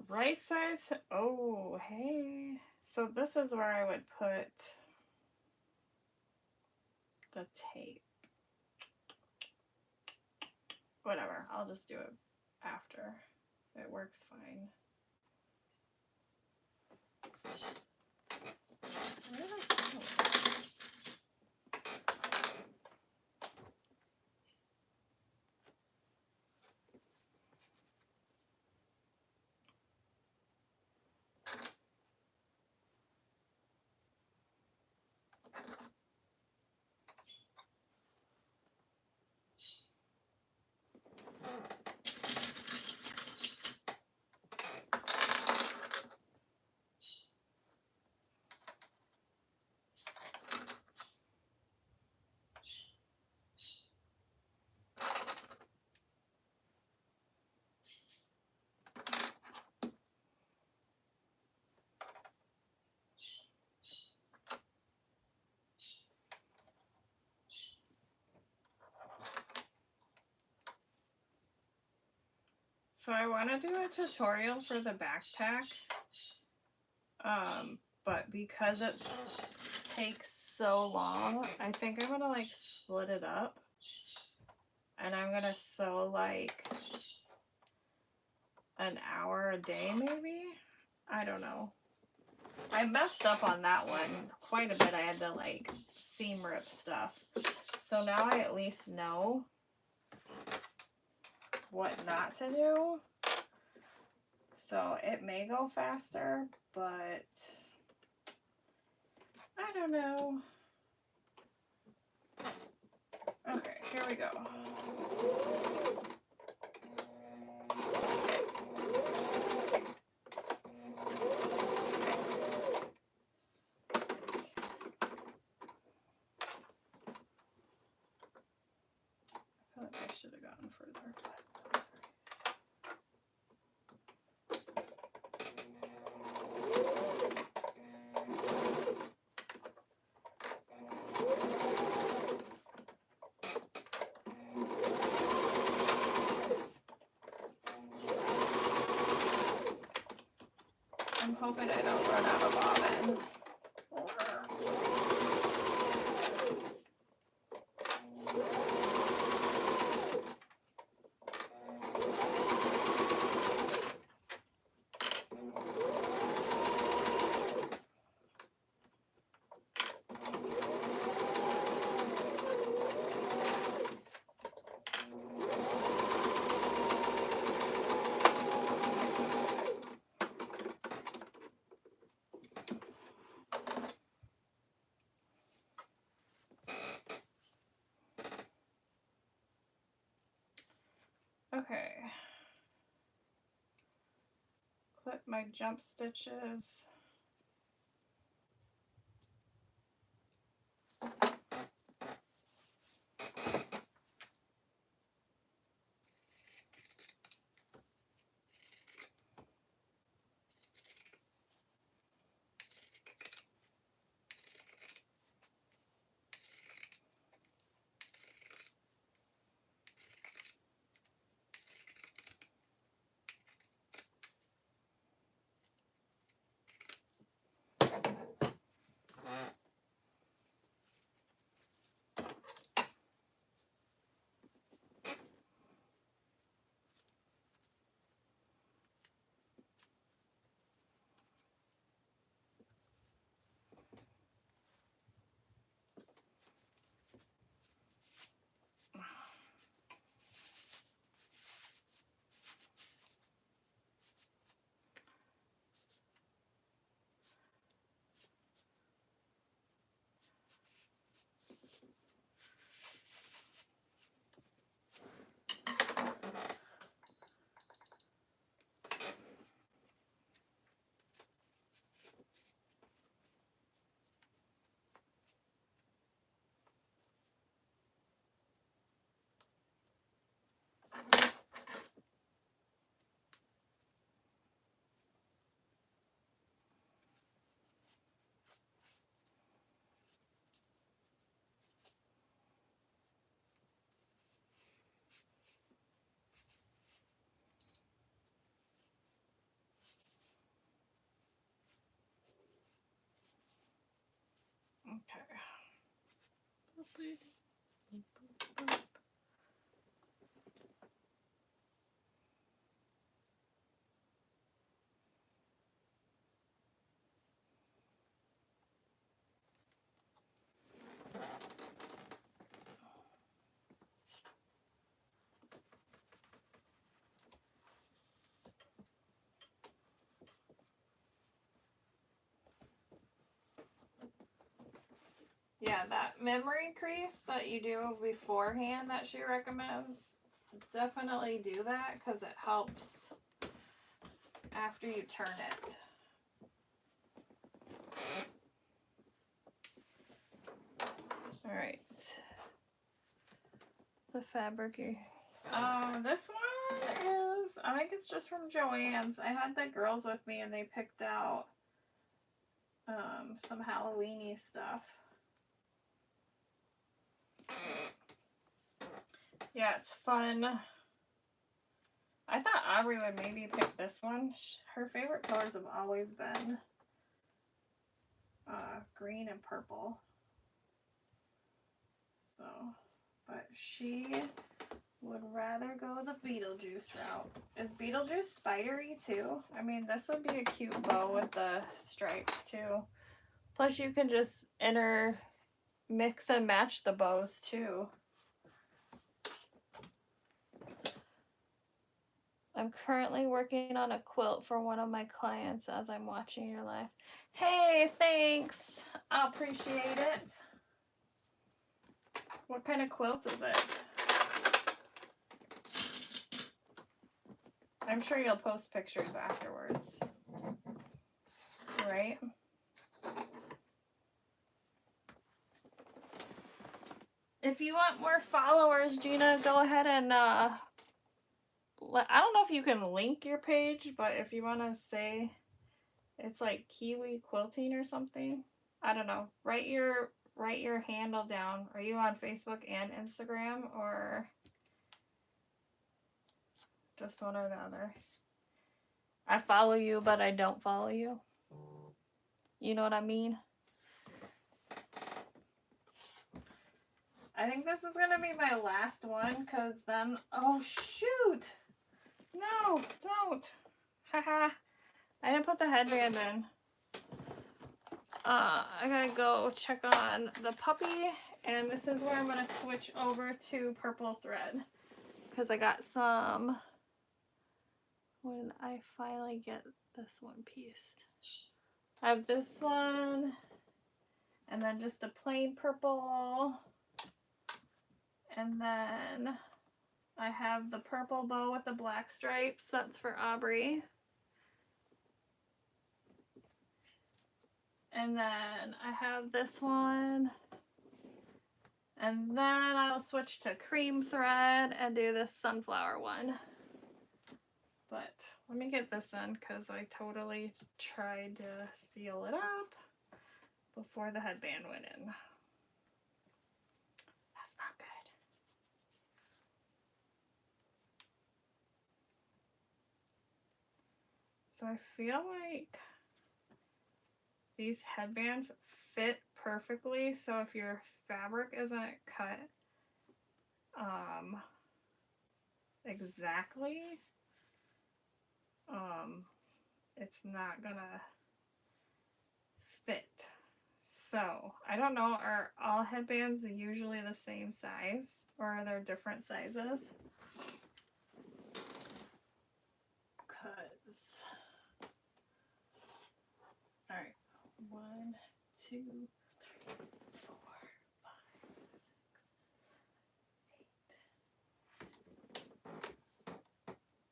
right size. Oh, hey. So this is where I would put the tape. Whatever, I'll just do it after. It works fine. Where did I sew it? So I want to do a tutorial for the backpack, but because it takes so long, I think I'm going to like split it up, and I'm going to sew like an hour a day maybe? I don't know. I messed up on that one quite a bit. I had to like seam rip stuff. So now I at least know what not to do. So it may go faster, but I don't know. Okay, here we go. I feel like I should have gotten further. I'm hoping I don't run out of bobbin. Okay. Clip my jump stitches. Okay. Yeah, that memory crease that you do beforehand that she recommends, definitely do that because it helps after you turn it. All right. The fabric. This one is, I think it's just from Joann's. I had the girls with me and they picked out some Halloween-y stuff. Yeah, it's fun. I thought Aubrey would maybe pick this one. Her favorite colors have always been green and purple. So, but she would rather go the Beetlejuice route. Is Beetlejuice spidery too? I mean, this would be a cute bow with the stripes too. Plus you can just mix and match the bows too. I'm currently working on a quilt for one of my clients as I'm watching your live. Hey, thanks. I appreciate it. What kind of quilt is it? I'm sure you'll post pictures afterwards. Right? If you want more followers, Gina, go ahead and I don't know if you can link your page, but if you want to say it's like Kiwi Quilting or something, I don't know. Write your handle down. Are you on Facebook and Instagram or just one or the other? I follow you, but I don't follow you. You know what I mean? I think this is going to be my last one because then, oh shoot. No, don't. Haha. I didn't put the headband in. I gotta go check on the puppy, and this is where I'm gonna switch over to purple thread because I got some when I finally get this one pieced. I have this one and then just a plain purple, and then I have the purple bow with the black stripes. That's for Aubrey. And then I have this one. And then I'll switch to cream thread and do this sunflower one. But let me get this in because I totally tried to seal it up before the headband went in. That's not good. So I feel like these headbands fit perfectly. So if your fabric isn't cut exactly, it's not gonna fit. So I don't know, are all headbands usually the same size or are there different sizes? Cause all right, 1, 2, 3, 4, 5, 6, 8.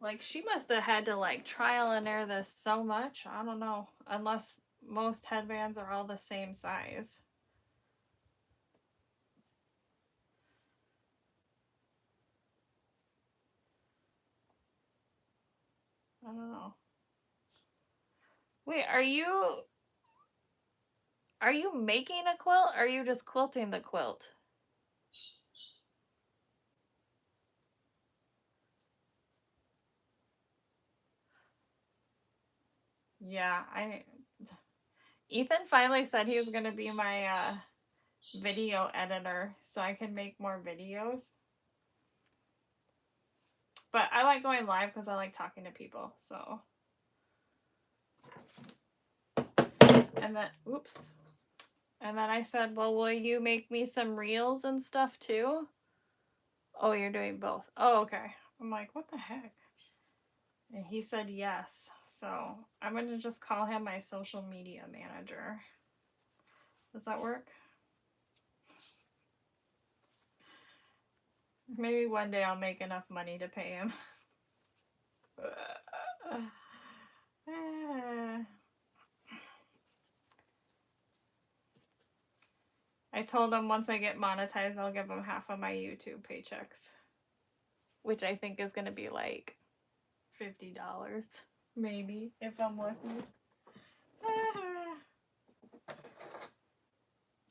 Like she must have had to like trial and error this so much. I don't know, unless most headbands are all the same size. I don't know. Wait, are you making a quilt or are you just quilting the quilt? Yeah, Ethan finally said he was going to be my video editor so I can make more videos. But I like going live because I like talking to people, so. And then, oops. And then I said, well, will you make me some reels and stuff too? Oh, you're doing both. Oh, okay. I'm like, what the heck? And he said yes. So I'm going to just call him my social media manager. Does that work? Maybe one day I'll make enough money to pay him. I told him once I get monetized, I'll give him half of my YouTube paychecks, which I think is going to be like $50, maybe, if I'm lucky.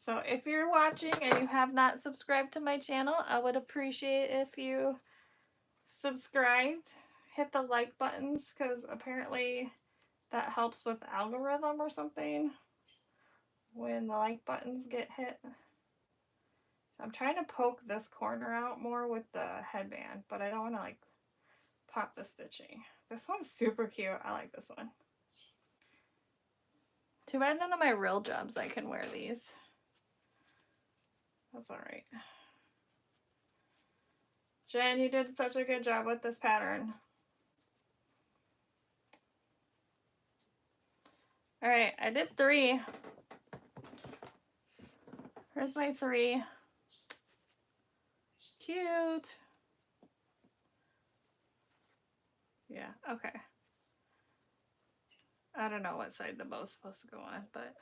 So if you're watching and you have not subscribed to my channel, I would appreciate if you subscribed, hit the like buttons, because apparently that helps with algorithm or something when the like buttons get hit. So I'm trying to poke this corner out more with the headband, but I don't want to like pop the stitching. This one's super cute. I like this one. Too bad none of my real jobs I can wear these. That's all right. Jen, you did such a good job with this pattern. All right, I did 3. Here's my 3. Cute. Yeah, okay. I don't know what side the bow's supposed to go on, but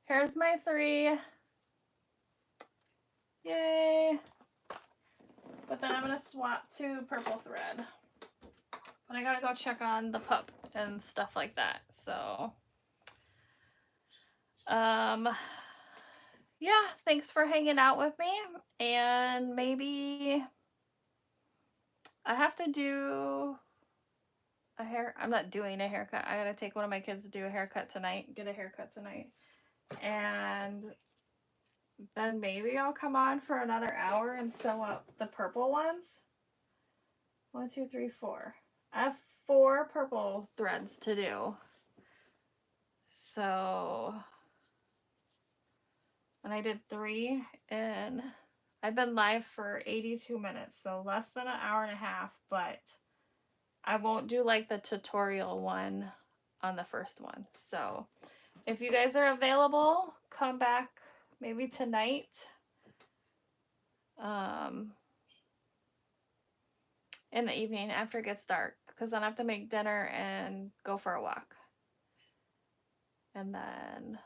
here's my 3. Yay. But then I'm going to swap to purple thread. But I got to go check on the pup and stuff like that. So, yeah, thanks for hanging out with me. And maybe I have to do a hair. I'm not doing a haircut. I got to take one of my kids to do a haircut tonight. Get a haircut tonight. And then maybe I'll come on for another hour and sew up the purple ones. 1, 2, 3, 4. I have 4 purple threads to do. So, and I did 3, and I've been live for 82 minutes, so less than an hour and a half, but I won't do like the tutorial one on the first one. So if you guys are available, come back maybe tonight. In the evening after it gets dark, because then I have to make dinner and go for a walk. And then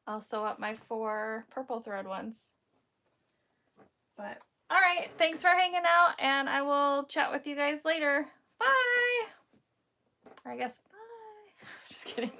I'll sew up my 4 purple thread ones. But all right, thanks for hanging out, and I will chat with you guys later. Bye. Or I guess bye. Just kidding.